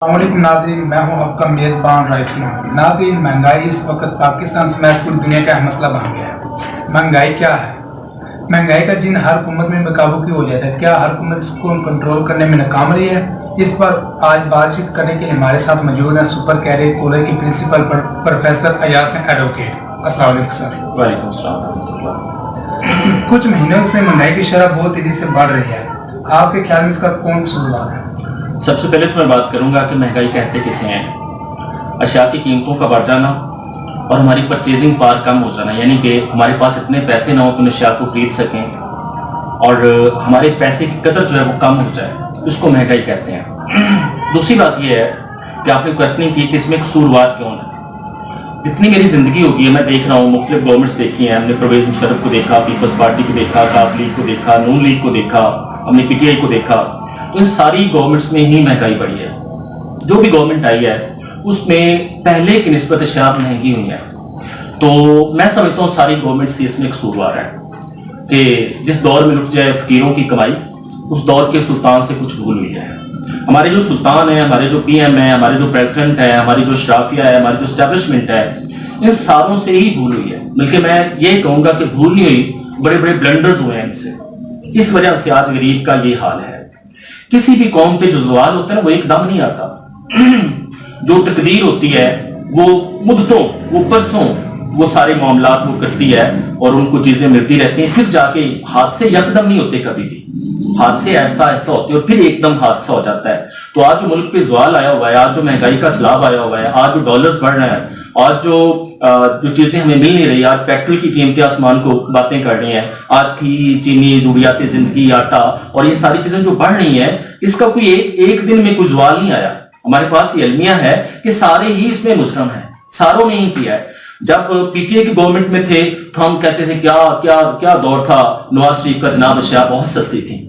السلام علیکم ناظرین، میں ہوں آپ کا میزبان رائس محمد۔ ناظرین، مہنگائی اس وقت پاکستان سمیت پوری دنیا کا اہم مسئلہ بن گیا ہے۔ مہنگائی کیا ہے؟ مہنگائی کا جن ہر حکومت میں بے قابو کی ہو جاتا ہے، کیا ہر حکومت اس کو کنٹرول کرنے میں ناکام رہی ہے؟ اس پر آج بات چیت کرنے کے لیے ہمارے ساتھ موجود ہیں سپر کیریئر کالج کے پرنسپل پروفیسر ایاز ایڈوکیٹ۔ السلام علیکم سر۔ وعلیکم السلام ورحمۃ اللہ۔ کچھ مہینوں سے مہنگائی کی شرح بہت تیزی سے بڑھ رہی ہے، آپ کے خیال میں اس کا کون قصوروار ہے؟ سب سے پہلے تو میں بات کروں گا کہ مہنگائی کہتے کسے ہیں۔ اشیاء کی قیمتوں کا بڑھ جانا اور ہماری پرچیزنگ پاور کم ہو جانا، یعنی کہ ہمارے پاس اتنے پیسے نہ ہوں کہ ان اشیاء کو خرید سکیں اور ہمارے پیسے کی قدر جو ہے وہ کم ہو جائے، اس کو مہنگائی کہتے ہیں۔ دوسری بات یہ ہے کہ آپ نے کویسچننگ کی کہ اس میں قصوروار کیوں ہے۔ جتنی میری زندگی ہوگی ہے، میں دیکھ رہا ہوں مختلف گورنمنٹس دیکھی ہیں، ہم نے پرویز مشرف کو دیکھا، پیپلز پارٹی کو دیکھا، کاف لیگ کو دیکھا، نون لیگ کو دیکھا، ہم نے پی ٹی آئی کو دیکھا، تو ان ساری گورنمنٹس میں ہی مہنگائی بڑھی ہے۔ جو بھی گورنمنٹ آئی ہے اس میں پہلے کی نسبت اشیاء مہنگی ہوئی ہیں، تو میں سمجھتا ہوں ساری گورنمنٹس اس میں قصوروار ہے کہ جس دور میں لٹ جائے فقیروں کی کمائی، اس دور کے سلطان سے کچھ بھول ہوئی ہے۔ ہمارے جو سلطان ہیں، ہمارے جو پی ایم ہیں، ہمارے جو پریزیڈنٹ ہیں، ہماری جو اشرافیہ ہے، ہماری جو اسٹیبلشمنٹ ہے، ان ساروں سے ہی بھول ہوئی ہے۔ بلکہ میں یہ کہوں گا کہ بھول نہیں ہوئی، بڑے بڑے بلنڈرز ہوئے ہیں ان سے۔ اس وجہ سے آج غریب کا یہ حال ہے۔ کسی بھی قوم پہ جو زوال ہوتا ہے وہ ایک دم نہیں آتا۔ جو تقدیر ہوتی ہے وہ مدتوں، وہ برسوں وہ سارے معاملات وہ کرتی ہے اور ان کو چیزیں ملتی رہتی ہیں، پھر جا کے حادثے یکدم نہیں ہوتے، کبھی بھی حادثے آہستہ آہستہ ہوتے ہیں اور پھر ایک دم حادثہ ہو جاتا ہے۔ تو آج جو ملک پہ زوال آیا ہوا ہے، آج جو مہنگائی کا سیلاب آیا ہوا ہے، آج جو ڈالرز بڑھ رہے ہیں، آج جو چیزیں ہمیں مل نہیں رہی، آج پیٹرول کی قیمتیں آسمان کو باتیں کر رہی ہیں، آج کی چینی، ضروریات زندگی، آٹا اور یہ ساری چیزیں جو بڑھ رہی ہیں، اس کا کوئی ایک دن میں کوئی زوال نہیں آیا۔ ہمارے پاس یہ المیہ ہے کہ سارے ہی اس میں مجرم ہیں، ساروں نے ہی کیا ہے۔ جب پی ٹی آئی کی گورنمنٹ میں تھے تو ہم کہتے تھے کیا دور تھا نواز شریف کا، جناب اشیاء بہت سستی تھی۔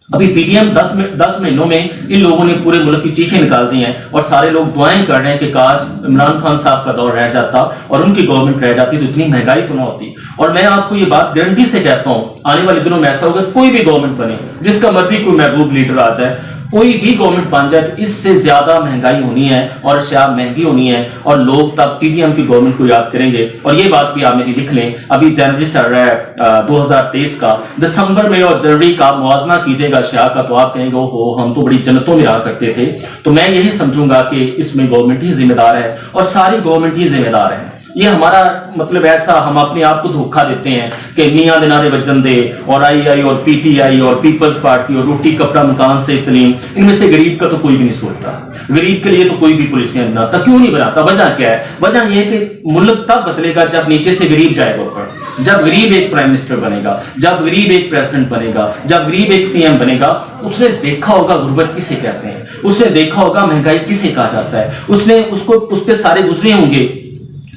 ابھی پی ڈی ایم 10 مہینوں میں ان لوگوں نے پورے ملک کی چیخیں نکال دی ہیں اور سارے لوگ دعائیں کر رہے ہیں کہ کاش عمران خان صاحب کا دور رہ جاتا اور ان کی گورنمنٹ رہ جاتی تو اتنی مہنگائی تو نہ ہوتی۔ اور میں آپ کو یہ بات گارنٹی سے کہتا ہوں، آنے والے دنوں میں ایسا ہوگا، کوئی بھی گورنمنٹ بنے، جس کا مرضی کوئی محبوب لیڈر آ جائے، کوئی بھی گورنمنٹ بن جائے، اس سے زیادہ مہنگائی ہونی ہے اور اشیاء مہنگی ہونی ہے اور لوگ تب پی ڈی ایم کی گورنمنٹ کو یاد کریں گے۔ اور یہ بات بھی آپ میری لکھ لیں، ابھی جنوری چل رہا ہے 2023 کا، دسمبر میں اور جنوری کا موازنہ کیجئے گا اشیاء کا تو آپ کہیں گے اوہو ہم تو بڑی جنتوں میں رہا کرتے تھے۔ تو میں یہی سمجھوں گا کہ اس میں گورنمنٹ ہی ذمہ دار ہے اور ساری گورنمنٹ ہی ذمہ دار ہے۔ یہ ہمارا مطلب ایسا ہم اپنے آپ کو دھوکہ دیتے ہیں کہ میاں دینارے بچن دے اور آئی آئی اور پی ٹی آئی اور پیپلز پارٹی اور روٹی کپڑا مکان سے تعلیم، ان میں سے غریب کا تو کوئی بھی نہیں سوچتا۔ غریب کے لیے تو کوئی بھی پالیسیاں نہیں بناتا۔ کیوں نہیں بناتا؟ وجہ کیا ہے؟ وجہ یہ ہے کہ ملک تب بدلے گا جب نیچے سے غریب جائے گا اوپر، جب غریب ایک پرائم منسٹر بنے گا، جب غریب ایک پریزیڈنٹ بنے گا، جب غریب ایک سی ایم بنے گا۔ اس نے دیکھا ہوگا غربت کسے کہتے ہیں، اس نے دیکھا ہوگا مہنگائی کسے کہا جاتا ہے، اس پہ سارے گزرے ہوں گے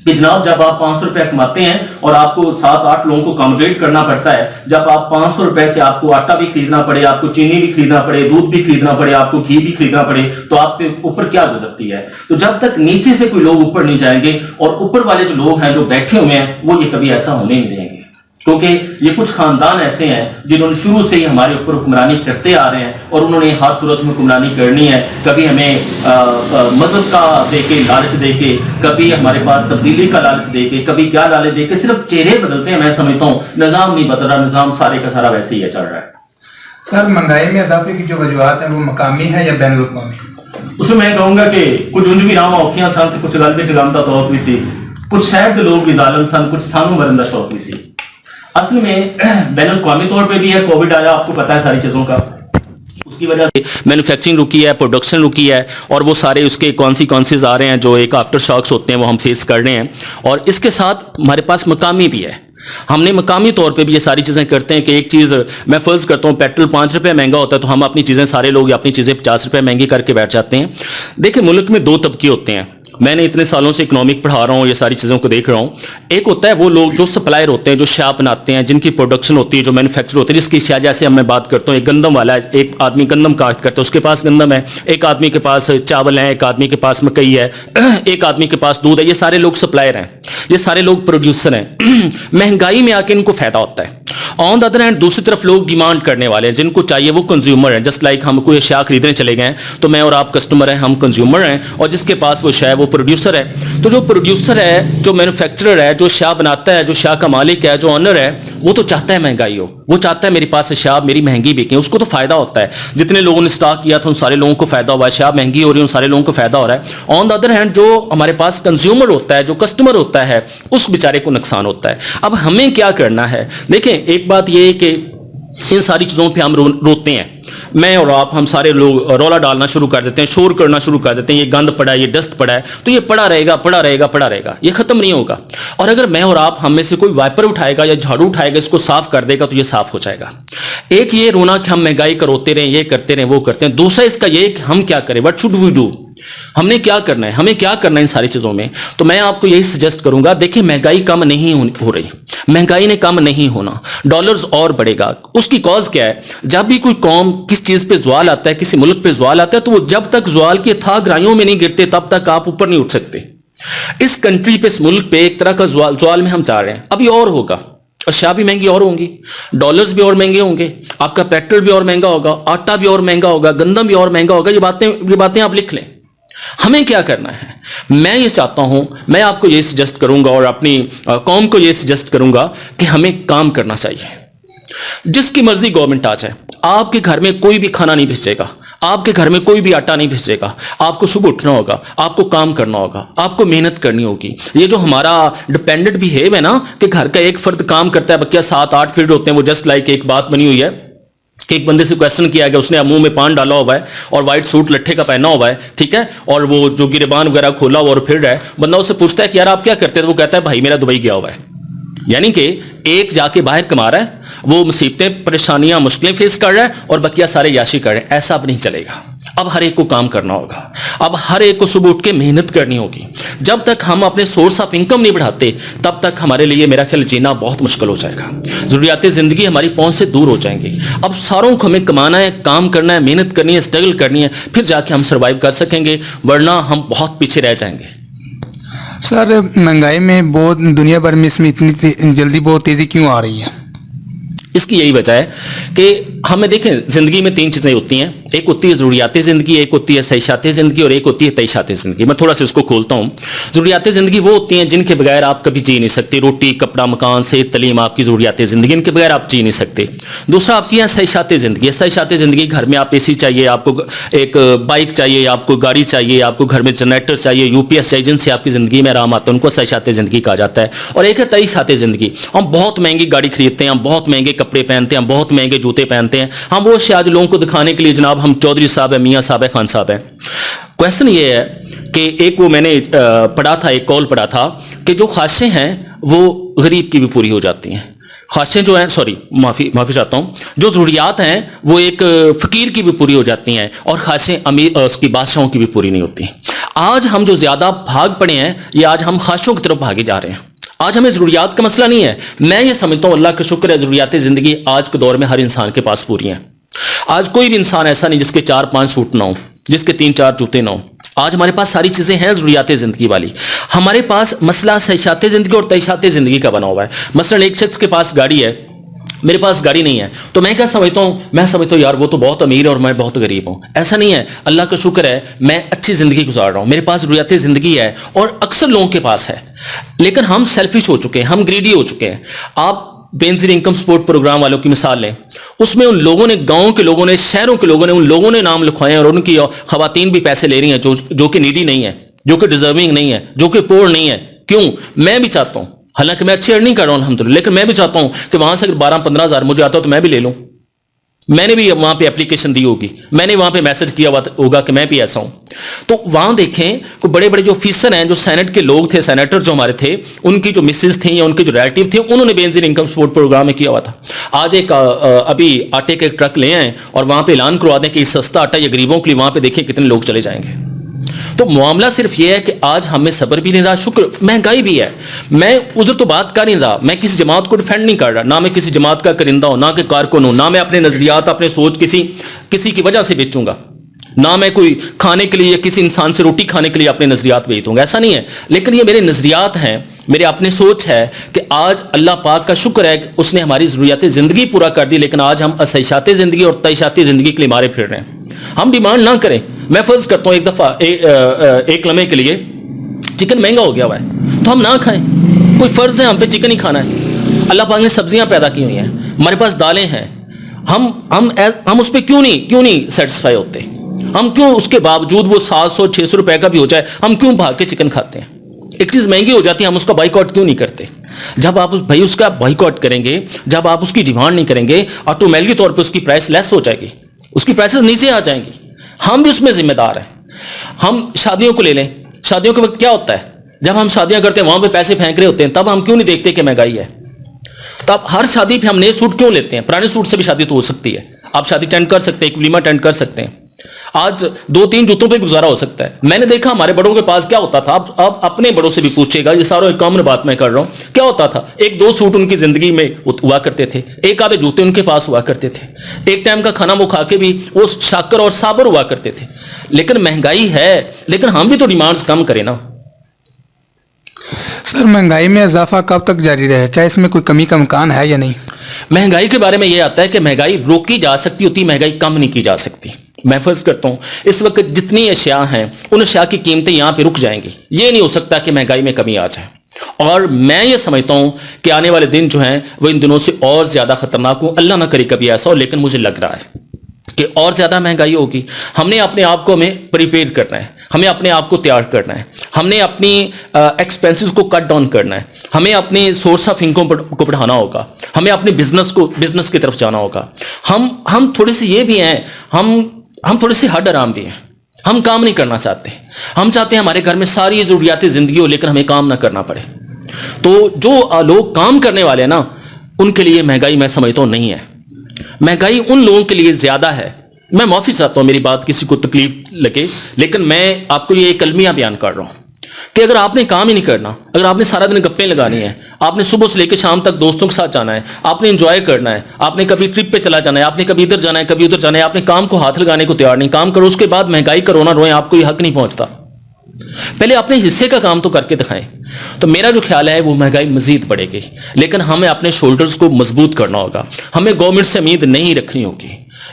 کہ جناب جب آپ 500 روپے کماتے ہیں اور آپ کو 7-8 لوگوں کو اکاموڈیٹ کرنا پڑتا ہے، جب آپ 500 روپے سے آپ کو آٹا بھی خریدنا پڑے، آپ کو چینی بھی خریدنا پڑے، دودھ بھی خریدنا پڑے، آپ کو گھی بھی خریدنا پڑے، تو آپ پہ اوپر کیا گزرتی ہے؟ تو جب تک نیچے سے کوئی لوگ اوپر نہیں جائیں گے اور اوپر والے جو لوگ ہیں جو بیٹھے ہوئے ہیں وہ یہ کبھی ایسا ہونے نہیں دیں گے، کیونکہ یہ کچھ خاندان ایسے ہیں جنہوں نے شروع سے ہی ہمارے اوپر حکمرانی کرتے آ رہے ہیں اور انہوں نے ہر صورت میں حکمرانی کرنی ہے۔ کبھی ہمیں مذہب کا دے کے لالچ دے کے، کبھی ہمارے پاس تبدیلی کا لالچ دے کے، کبھی کیا لالچ دے کے، صرف چہرے بدلتے ہیں۔ میں سمجھتا ہوں نظام نہیں بدل رہا، نظام سارے کا سارا ویسے ہی چل رہا ہے۔ سر، مہنگائی میں اضافے کی جو وجوہات ہیں وہ مقامی ہے یا بین الاقوامی؟ اس میں کہوں گا کہ کچھ انج بھی راواں اوکھیاں سن، کچھ گل وچ غم دا توق بھی سی، کچھ شہر کے لوگ بھی ظالم سن، کچھ سانو مرن دا شوق بھی سی۔ اصل میں بین الاقوامی طور پہ بھی ہے، کووڈ آیا، آپ کو پتا ہے ساری چیزوں کا، اس کی وجہ سے مینوفیکچرنگ رکی ہے، پروڈکشن رکی ہے اور وہ سارے اس کے کانسیکوینسز آ رہے ہیں جو ایک آفٹر شاکس ہوتے ہیں وہ ہم فیس کر رہے ہیں۔ اور اس کے ساتھ ہمارے پاس مقامی بھی ہے، ہم نے مقامی طور پہ بھی یہ ساری چیزیں کرتے ہیں کہ ایک چیز میں فرض کرتا ہوں پیٹرول 5 روپے مہنگا ہوتا ہے تو ہم اپنی چیزیں سارے لوگ اپنی چیزیں 50 روپے مہنگی کر کے بیٹھ جاتے ہیں۔ دیکھیں ملک میں 2 طبقے ہوتے ہیں، میں نے اتنے سالوں سے اکنامک پڑھا رہا ہوں, یہ ساری چیزوں کو دیکھ رہا ہوں. ایک ہوتا ہے وہ لوگ جو سپلائر ہوتے ہیں, جو شیا بناتے ہیں, جن کی پروڈکشن ہوتی ہے, جو مینوفیکچر ہوتی ہے, جس کی شیا, جیسے اب میں بات کرتا ہوں ایک گندم والا ہے, ایک آدمی گندم کاشت کرتا ہے, اس کے پاس گندم ہے, ایک آدمی کے پاس چاول ہے, ایک آدمی کے پاس مکئی ہے, ایک آدمی کے پاس دودھ ہے. یہ سارے لوگ سپلائر ہیں, یہ سارے لوگ پروڈیوسر ہیں. مہنگائی میں آ کے ان کو فائدہ ہوتا ہے. آن دا ادر ہینڈ دوسری طرف لوگ ڈیمانڈ کرنے والے ہیں, جن کو چاہیے وہ کنزیومر ہیں. جسٹ لائک ہم کوئی اشیاء خریدنے چلے گئے تو میں اور آپ کسٹمر ہیں, ہم کنزیومر ہیں, اور جس کے پاس وہ شے وہ پروڈیوسر ہے. تو جو پروڈیوسر ہے, جو مینوفیکچرر ہے, جو اشیاء بناتا ہے, جو اشیاء کا مالک ہے, جو آنر ہے, وہ تو چاہتا ہے مہنگائی ہو, وہ چاہتا ہے میرے پاس اشیاء میری مہنگی بکیں, اس کو تو فائدہ ہوتا ہے. جتنے لوگوں نے اسٹاک کیا تھا ان سارے لوگوں کو فائدہ ہوا, اشیاء مہنگی ہو رہی ہیں, ان سارے لوگوں کو فائدہ ہو رہا ہے. آن دا ادر ہینڈ جو ہمارے پاس کنزیومر ہوتا ہے, جو کسٹمر ہوتا ہے, اس بیچارے کو نقصان ہوتا ہے. اب ہمیں کیا کرنا ہے؟ دیکھیں, ایک بات یہ ہے کہ ان ساری چیزوں پہ ہم روتے ہیں, میں اور آپ, ہم سارے لوگ رولا ڈالنا شروع کر دیتے ہیں, شور کرنا شروع کر دیتے ہیں, یہ گند پڑا ہے, یہ ڈسٹ پڑا ہے, تو یہ پڑا رہے گا, پڑا رہے گا, پڑا رہے گا, یہ ختم نہیں ہوگا. اور اگر میں اور آپ ہم میں سے کوئی وائپر اٹھائے گا یا جھاڑو اٹھائے گا, اس کو صاف کر دے گا, تو یہ صاف ہو جائے گا. ایک یہ رونا کہ ہم مہنگائی کا روتے رہیں, یہ کرتے رہیں, وہ کرتے ہیں. دوسرا اس کا یہ کہ ہم کیا کریں, وٹ شوڈ وی ڈو, ہم نے کیا کرنا ہے, ہمیں کیا کرنا ہے ان ساری چیزوں میں. تو میں آپ کو یہی سجیسٹ کروں گا, دیکھیں مہنگائی کم نہیں ہو رہی, مہنگائی نے کم نہیں ہونا, ڈالرز اور بڑھے گا. اس کی کاز کیا ہے؟ جب بھی کوئی قوم کس چیز پہ زوال آتا ہے, کسی ملک پہ زوال آتا ہے, تو وہ جب تک زوال کی اتھاہ گہرائیوں میں نہیں گرتے تب تک آپ اوپر نہیں اٹھ سکتے. اس کنٹری پہ, اس ملک پہ ایک طرح کا زوال میں ہم چاہ رہے ہیں. ابھی اور ہوگا, اشیاء بھی مہنگی اور ہوں گی, ڈالرز بھی اور مہنگے ہوں گے, آپ کا پیٹرول بھی اور مہنگا ہوگا, آٹا بھی اور مہنگا ہوگا, گندم بھی اور مہنگا ہوگا. یہ باتیں آپ لکھ لیں. ہمیں کیا کرنا ہے؟ میں یہ چاہتا ہوں, میں آپ کو یہ سجیسٹ کروں گا اور اپنی قوم کو یہ سجیسٹ کروں گا کہ ہمیں کام کرنا چاہیے. جس کی مرضی گورنمنٹ آ جائے, آپ کے گھر میں کوئی بھی کھانا نہیں بھیجے گا, آپ کے گھر میں کوئی بھی آٹا نہیں بھیجے گا. آپ کو صبح اٹھنا ہوگا, آپ کو کام کرنا ہوگا, آپ کو محنت کرنی ہوگی. یہ جو ہمارا ڈپینڈنٹ بہیو ہے نا, کہ گھر کا ایک فرد کام کرتا ہے, بقیہ 7-8 فرد ہوتے ہیں, وہ جسٹ لائک ایک بات بنی ہوئی ہے کہ ایک بندے سے کویسچن کیا گیا, اس نے منہ میں پان ڈالا ہوا ہے اور وائٹ سوٹ لٹھے کا پہنا ہوا ہے, ٹھیک ہے, اور وہ جو گریبان وغیرہ کھولا ہوا اور پھر رہا ہے. بندہ اسے پوچھتا ہے کہ یار آپ کیا کرتے ہیں؟ تو وہ کہتا ہے بھائی میرا دبئی گیا ہوا ہے. یعنی کہ ایک جا کے باہر کما رہا ہے, وہ مصیبتیں, پریشانیاں, مشکلیں فیس کر رہا ہے, اور بقیہ سارے یاشی کر رہے ہیں. ایسا اب نہیں چلے گا. اب ہر ایک کو کام کرنا ہوگا, اب ہر ایک کو صبح اٹھ کے محنت کرنی ہوگی. جب تک ہم اپنے سورس آف انکم نہیں بڑھاتے, تب تک ہمارے لیے میرا خیال جینا بہت مشکل ہو جائے گا. ضروریات زندگی ہماری پہنچ سے دور ہو جائیں گی. اب ساروں کو ہمیں کمانا ہے, کام کرنا ہے, محنت کرنی ہے, اسٹرگل کرنی ہے, پھر جا کے ہم سروائیو کر سکیں گے, ورنہ ہم بہت پیچھے رہ جائیں گے. سر, مہنگائی میں بہت دنیا بھر میں اس میں اتنی جلدی بہت تیزی کیوں آ رہی ہے؟ اس کی یہی وجہ ہے کہ ہمیں دیکھیں, زندگی میں 3 چیزیں ہوتی ہیں. ایک ہوتی ہے ضروریات زندگی, ایک ہوتی ہے خواہشات زندگی, اور ایک ہوتی ہے تعیشات زندگی. میں تھوڑا سا اس کو کھولتا ہوں. ضروریات زندگی وہ ہوتی ہیں جن کے بغیر آپ کبھی جی نہیں سکتے. روٹی, کپڑا, مکان, صحت, تعلیم, آپ کی ضروریات زندگی, ان کے بغیر آپ جی نہیں سکتے. دوسرا آپ کی ہے خواہشات زندگی. خواہشات زندگی, گھر میں آپ اے سی چاہیے, آپ کو ایک بائک چاہیے, آپ کو گاڑی چاہیے, آپ کو گھر میں جنریٹر چاہیے, یو پی ایس چاہیے, جن سے آپ کی زندگی میں آرام آتا ہے, ان کو خواہشات زندگی کہا جاتا ہے. اور ایک ہے تعیشات زندگی. ہم بہت مہنگی گاڑی خریدتے ہیں, ہم بہت مہنگے کپڑے پہنتے ہیں, ہم بہت مہنگے جوتے پہنتے ہیں, ہم وہ شاید لوگوں کو دکھانے کے لیے جناب ہم چودھری صاحب ہیں, میاں صاحب ہیں, خان صاحب ہیں. کویسچن یہ ہے کہ ایک وہ میں نے پڑھا تھا, ایک کال پڑھا تھا کہ جو خواہشیں ہیں وہ غریب کی بھی پوری ہو جاتی ہیں. خواہشیں جو ہیں, معافی چاہتا ہوں, جو ضروریات ہیں وہ ایک فقیر کی بھی پوری ہو جاتی ہیں, اور خواہشیں امیر اس کی بادشاہوں کی بھی پوری نہیں ہوتی. آج ہم جو زیادہ بھاگ پڑے ہیں, یہ آج ہم خواہشوں کی طرف بھاگے جا رہے ہیں. آج ہمیں ضروریات کا مسئلہ نہیں ہے. میں یہ سمجھتا ہوں, اللہ کا شکر ہے, ضروریات زندگی آج کے دور میں ہر انسان کے پاس پوری ہیں. آج کوئی بھی انسان ایسا نہیں جس کے 4-5 سوٹ نہ ہوں, جس کے 3-4 جوتے نہ ہوں. آج ہمارے پاس ساری چیزیں ہیں ضروریات زندگی والی. ہمارے پاس مسئلہ خواہشات زندگی اور تعیشات زندگی کا بنا ہوا ہے. مثلا ایک شخص کے پاس گاڑی ہے, میرے پاس گاڑی نہیں ہے, تو میں کیا سمجھتا ہوں, میں سمجھتا ہوں یار وہ تو بہت امیر ہے اور میں بہت غریب ہوں. ایسا نہیں ہے, اللہ کا شکر ہے میں اچھی زندگی گزار رہا ہوں, میرے پاس ضروریات زندگی ہے, اور اکثر لوگوں کے پاس ہے. لیکن ہم سیلفش ہو چکے ہیں, ہم گریڈی ہو چکے ہیں. آپ بے نظیر انکم سپورٹ پروگرام والوں کی مثال لیں, اس میں ان لوگوں نے, گاؤں کے لوگوں نے, شہروں کے لوگوں نے, ان لوگوں نے نام لکھوائے ہیں, اور ان کی خواتین بھی پیسے لے رہی ہیں جو کہ نیڈی نہیں ہے, جو کہ ڈیزرونگ نہیں ہے, جو کہ پور نہیں ہے. کیوں؟ میں بھی چاہتا ہوں, حالانکہ میں اچھی ارننگ کر رہا ہوں الحمدللہ, لیکن میں بھی چاہتا ہوں کہ وہاں سے اگر 12-15 ہزار مجھے آتا ہو تو میں بھی لے لوں. میں نے بھی وہاں پہ اپلیکیشن دی ہوگی, میں نے وہاں پہ میسج کیا ہوگا کہ میں بھی ایسا ہوں. تو وہاں دیکھیں کہ بڑے بڑے جو آفیسر ہیں, جو سینٹ کے لوگ تھے, سینیٹر جو ہمارے تھے, ان کی جو مسز تھیں یا ان کے جو ریلیٹیو تھے, انہوں نے بے نظیر انکم سپورٹ پروگرام میں کیا ہوا تھا. آج ایک ابھی آٹے کے ٹرک لے آئیں اور وہاں پہ اعلان کروا دیں کہ سستا آٹا یہ غریبوں کے لیے, وہاں پہ دیکھیں کتنے لوگ چلے جائیں گے. تو معاملہ صرف یہ ہے کہ آج ہمیں صبر بھی نہیں رہا, شکر مہنگائی بھی ہے. میں ادھر تو بات کر نہیں رہا, میں کسی جماعت کو ڈیفینڈ نہیں کر رہا, نہ میں کسی جماعت کا کرندہ ہوں, نہ کہ کارکن ہوں, نہ میں اپنے نظریات اپنے سوچ کسی کی وجہ سے بیچوں گا, نہ میں کوئی کھانے کے لیے کسی انسان سے روٹی کھانے کے لیے اپنے نظریات بیچ دوں گا, ایسا نہیں ہے. لیکن یہ میرے نظریات ہیں, میرے اپنے سوچ ہے کہ آج اللہ پاک کا شکر ہے کہ اس نے ہماری ضروریات زندگی پورا کر دی, لیکن آج ہم اسیشات زندگی اور تعیشات زندگی کے لیے مارے پھر رہے ہیں. ہم ڈیمانڈ نہ کریں. میں فرض کرتا ہوں ایک دفعہ ایک لمحے کے لیے چکن مہنگا ہو گیا ہوا ہے تو ہم نہ کھائیں, کوئی فرض ہے ہم پہ چکن ہی کھانا ہے. اللہ پاک نے سبزیاں پیدا کی ہوئی ہیں, ہمارے پاس دالیں ہیں, ہم اس پہ کیوں نہیں سیٹسفائی ہوتے؟ ہم کیوں اس کے باوجود وہ 700-600 روپے کا بھی ہو جائے ہم کیوں بھاگ کے چکن کھاتے ہیں؟ ایک چیز مہنگی ہو جاتی ہے ہم اس کا بائیکاٹ کیوں نہیں کرتے؟ جب آپ اس کا بائیکاٹ کریں گے, جب آپ اس کی ڈیمانڈ نہیں کریں گے, آٹومیٹکلی طور پہ اس کی پرائس لیس ہو جائے گی, اس کی پرائسز نیچے آ جائیں گی. ہم بھی اس میں ذمہ دار ہیں. ہم شادیوں کو لے لیں, شادیوں کے وقت کیا ہوتا ہے جب ہم شادیاں کرتے ہیں وہاں پہ پیسے پھینک رہے ہوتے ہیں, تب ہم کیوں نہیں دیکھتے کہ مہنگائی ہے؟ تب ہر شادی پہ ہم نئے سوٹ کیوں لیتے ہیں؟ پرانے سوٹ سے بھی شادی تو ہو سکتی ہے, آپ شادی اٹینڈ کر سکتے ہیں, ایک ولیمہ اٹینڈ کر سکتے ہیں, آج 2-3 جوتوں پہ بھی گزارا ہو سکتا ہے. میں نے دیکھا ہمارے بڑوں کے پاس کیا ہوتا تھا, اب اپنے بڑوں سے بھی پوچھے گا, یہ سارا ایک کامن بات میں کر رہا ہوں, کیا ہوتا تھا 1-2 سوٹ ان کی زندگی میں ہوا کرتے تھے, ایک آدھے جوتے ان کے پاس ہوا کرتے تھے, ایک ٹائم کا کھانا وہ کھا کے بھی وہ شاکر اور صابر ہوا کرتے تھے. لیکن مہنگائی ہے, لیکن ہم بھی تو ڈیمانڈز کم کریں نا. سر مہنگائی میں اضافہ کب تک جاری رہے, کیا اس میں کوئی کمی کا امکان ہے یا نہیں؟ مہنگائی کے بارے میں یہ آتا ہے کہ مہنگائی روکی جا سکتی ہوتی, مہنگائی کم نہیں کی جا سکتی. میں فرض کرتا ہوں اس وقت جتنی اشیاء ہیں ان اشیاء کی قیمتیں یہاں پہ رک جائیں گی, یہ نہیں ہو سکتا کہ مہنگائی میں کمی آ جائے. اور میں یہ سمجھتا ہوں کہ آنے والے دن جو ہیں وہ ان دنوں سے اور زیادہ خطرناک ہوں, اللہ نہ کرے کبھی ایسا ہو, لیکن مجھے لگ رہا ہے کہ اور زیادہ مہنگائی ہوگی. ہم نے اپنے آپ کو ہمیں پریپیئر کرنا ہے, ہمیں اپنے آپ کو تیار کرنا ہے, ہم نے اپنی ایکسپینسز کو کٹ ڈاؤن کرنا ہے, ہمیں اپنے سورس آف انکم کو بڑھانا ہوگا, ہمیں اپنے بزنس کی طرف جانا ہوگا. ہم تھوڑے سے یہ بھی ہیں, ہم تھوڑے سے ہڈ آرام بھی ہیں, ہم کام نہیں کرنا چاہتے, ہم چاہتے ہیں ہمارے گھر میں ساری ضروریات زندگی ہو لیکن ہمیں کام نہ کرنا پڑے. تو جو لوگ کام کرنے والے ہیں نا ان کے لیے مہنگائی میں سمجھتا ہوں نہیں ہے. مہنگائی ان لوگوں کے لیے زیادہ ہے. میں معافی چاہتا ہوں میری بات کسی کو تکلیف لگے, لیکن میں آپ کو یہ ایک المیہ بیان کر رہا ہوں کہ اگر آپ نے کام ہی نہیں کرنا, اگر آپ نے سارا دن گپیں لگانی ہیں, آپ نے صبح سے لے کے شام تک دوستوں کے ساتھ جانا ہے, آپ نے انجوائے کرنا ہے, آپ نے کبھی ٹرپ پہ چلا جانا ہے, آپ نے کبھی ادھر جانا ہے کبھی ادھر جانا ہے, آپ نے کام کو ہاتھ لگانے کو تیار نہیں, کام کرو, اس کے بعد مہنگائی کا رونا روئیں, آپ کو یہ حق نہیں پہنچتا. پہلے اپنے حصے کا کام تو کر کے دکھائیں. تو میرا جو خیال ہے وہ مہنگائی مزید بڑھے گی, لیکن ہمیں اپنے شولڈرز کو مضبوط کرنا ہوگا. ہمیں گورنمنٹ سے امید نہیں رکھنی ہوگی.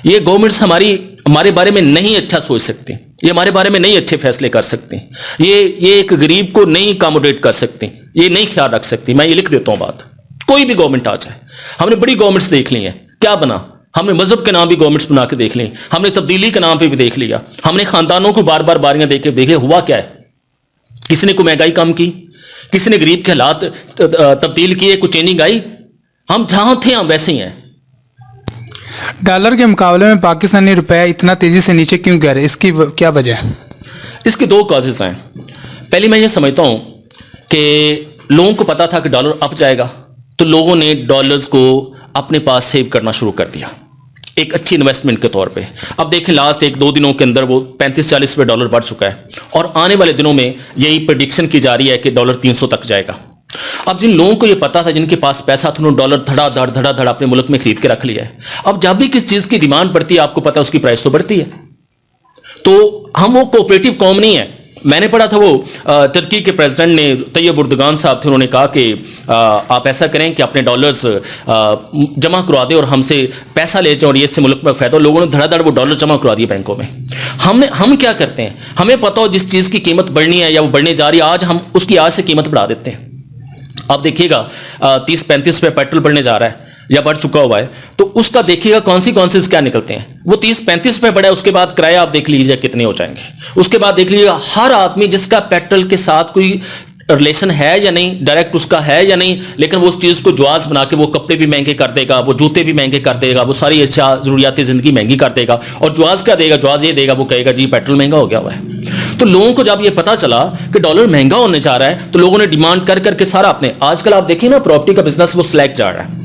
یہ گورنمنٹس ہمارے بارے میں نہیں اچھا سوچ سکتی, یہ ہمارے بارے میں نہیں اچھے فیصلے کر سکتی, یہ ایک غریب کو نہیں اکاموڈیٹ کر سکتی, یہ نہیں خیال رکھ سکتی. میں یہ لکھ دیتا ہوں بات, کوئی بھی گورنمنٹ آ جائے. ہم نے بڑی گورنمنٹس دیکھ لی ہیں, کیا بنا؟ ہم نے مذہب کے نام بھی گورنمنٹس بنا کے دیکھ لی, ہم نے تبدیلی کے نام پہ بھی دیکھ لیا, ہم نے خاندانوں کو بار بار باریاں دیکھ لیا. ہوا کیا ہے؟ کسی نے کوئی مہنگائی کم کی؟ کسی نے غریب کے حالات تبدیل کیے؟ کوئی چینجنگ آئی؟ ہم جہاں تھے ہم ویسے ہی ہیں. ڈالر کے مقابلے میں پاکستانی روپے اتنا تیزی سے نیچے کیوں گیا رہے, اس کی کیا وجہ ہے؟ اس کی 2 کازز ہیں. پہلی میں یہ سمجھتا ہوں کہ لوگوں کو پتا تھا کہ ڈالر اپ جائے گا, تو لوگوں نے ڈالرز کو اپنے پاس سیو کرنا شروع کر دیا ایک اچھی انویسٹمنٹ کے طور پہ. اب دیکھیں لاسٹ 1-2 دنوں کے اندر وہ 35-40 روپے ڈالر بڑھ چکا ہے, اور آنے والے دنوں میں یہی پریڈکشن کی جا رہی ہے کہ ڈالر 300 تک جائے گا. اب جن لوگوں کو یہ پتا تھا, جن کے پاس پیسہ تھا, انہوں نے ڈالر دھڑا دھڑ اپنے ملک میں خرید کے رکھ لیا ہے. اب جب بھی کس چیز کی ڈیمانڈ بڑھتی ہے آپ کو پتا ہے اس کی پرائس تو بڑھتی ہے. تو ہم وہ کوآپریٹو قوم نہیں ہے. میں نے پڑھا تھا وہ ترکی کے پریزیڈنٹ نے, طیب اردگان صاحب تھے, انہوں نے کہا کہ آپ ایسا کریں کہ اپنے ڈالرز جمع کروا دیں اور ہم سے پیسہ لے جائیں اور یہ اس سے ملک میں فائدہ. لوگوں نے دھڑا دھڑ وہ ڈالر جمع کروا دیے بینکوں میں. ہم کیا کرتے ہیں, ہمیں پتا ہو جس چیز کی قیمت بڑھنی ہے یا وہ بڑھنے جا رہی ہے, آج ہم اس کی آج سے قیمت بڑھا دیتے ہیں. آپ دیکھیے گا 30-35 روپے پیٹرول بڑھنے جا رہا ہے یا بڑھ چکا ہوا ہے, تو اس کا دیکھیے گا کانسیکوینسز کیا نکلتے ہیں. وہ 30-35 روپے بڑھا ہے, اس کے بعد کرایہ آپ دیکھ لیجیے کتنے ہو جائیں گے. اس کے بعد دیکھ لیجیے گا ہر آدمی جس کا پیٹرول کے ساتھ کوئی ریلیشن ہے یا نہیں, ڈائریکٹ اس کا ہے یا نہیں, لیکن وہ اس چیز کو جواز بنا کے وہ کپڑے بھی مہنگے کر دے گا, وہ جوتے بھی مہنگے کر دے گا, وہ ساری اشیاء ضروریات زندگی مہنگی کر دے گا. اور جواز کیا دے گا؟ جواز یہ دے گا, وہ کہے گا جی پیٹرول مہنگا ہو گیا ہوا ہے. تو لوگوں کو جب یہ پتا چلا کہ ڈالر مہنگا ہونے جا رہا ہے, تو لوگوں نے ڈیمانڈ کر کے سارا اپنے, آج کل آپ دیکھیں نا پراپرٹی کا بزنس وہ سلیک جا رہا ہے.